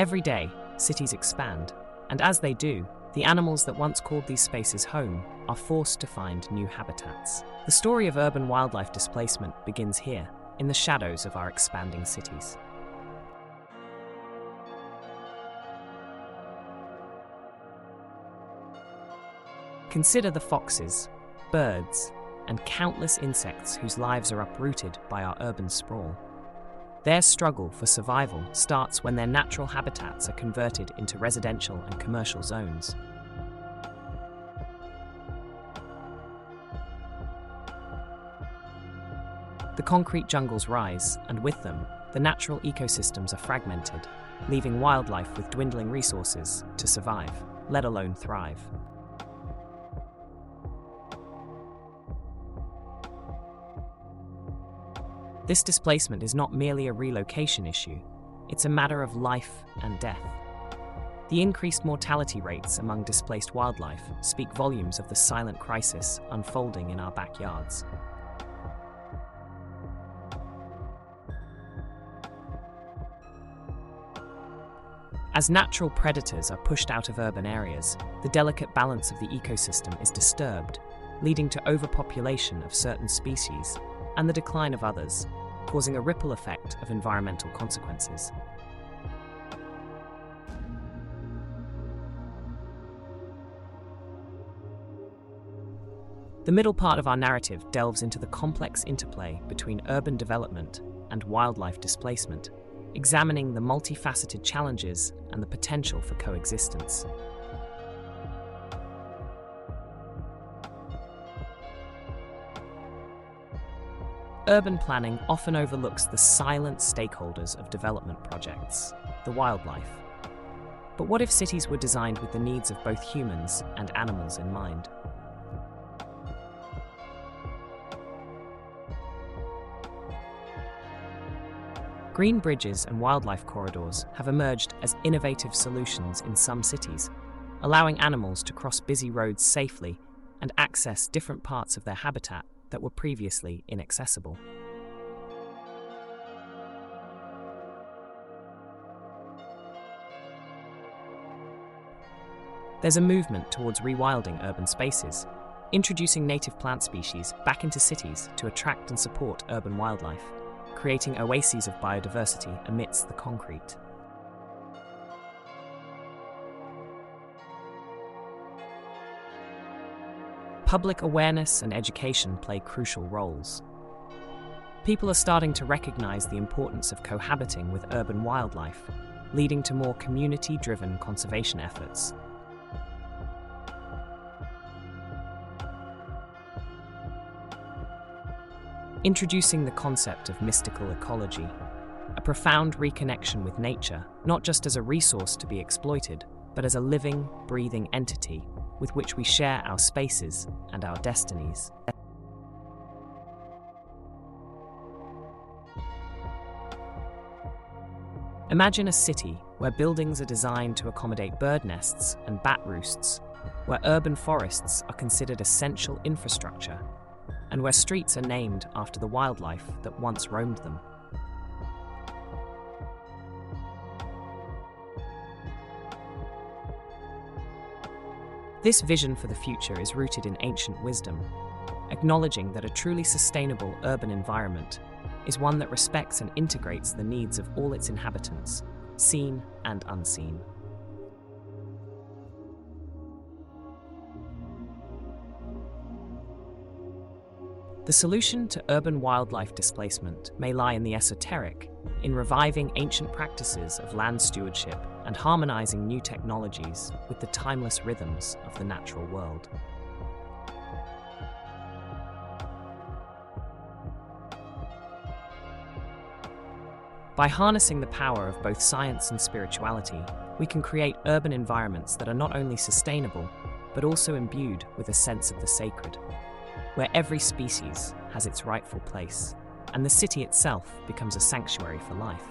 Every day, cities expand, and as they do, the animals that once called these spaces home are forced to find new habitats. The story of urban wildlife displacement begins here, in the shadows of our expanding cities. Consider the foxes, birds, and countless insects whose lives are uprooted by our urban sprawl. Their struggle for survival starts when their natural habitats are converted into residential and commercial zones. The concrete jungles rise, and with them, the natural ecosystems are fragmented, leaving wildlife with dwindling resources to survive, let alone thrive. This displacement is not merely a relocation issue, it's a matter of life and death. The increased mortality rates among displaced wildlife speak volumes of the silent crisis unfolding in our backyards. As natural predators are pushed out of urban areas, the delicate balance of the ecosystem is disturbed, leading to overpopulation of certain species and the decline of others, causing a ripple effect of environmental consequences. The middle part of our narrative delves into the complex interplay between urban development and wildlife displacement, examining the multifaceted challenges and the potential for coexistence. Urban planning often overlooks the silent stakeholders of development projects, the wildlife. But what if cities were designed with the needs of both humans and animals in mind? Green bridges and wildlife corridors have emerged as innovative solutions in some cities, allowing animals to cross busy roads safely and access different parts of their habitat that were previously inaccessible. There's a movement towards rewilding urban spaces, introducing native plant species back into cities to attract and support urban wildlife, creating oases of biodiversity amidst the concrete. Public awareness and education play crucial roles. People are starting to recognize the importance of cohabiting with urban wildlife, leading to more community-driven conservation efforts. Introducing the concept of mystical ecology, a profound reconnection with nature, not just as a resource to be exploited, but as a living, breathing entity with which we share our spaces and our destinies. Imagine a city where buildings are designed to accommodate bird nests and bat roosts, where urban forests are considered essential infrastructure, and where streets are named after the wildlife that once roamed them. This vision for the future is rooted in ancient wisdom, acknowledging that a truly sustainable urban environment is one that respects and integrates the needs of all its inhabitants, seen and unseen. The solution to urban wildlife displacement may lie in the esoteric, in reviving ancient practices of land stewardship and harmonizing new technologies with the timeless rhythms of the natural world. By harnessing the power of both science and spirituality, we can create urban environments that are not only sustainable, but also imbued with a sense of the sacred, where every species has its rightful place, and the city itself becomes a sanctuary for life.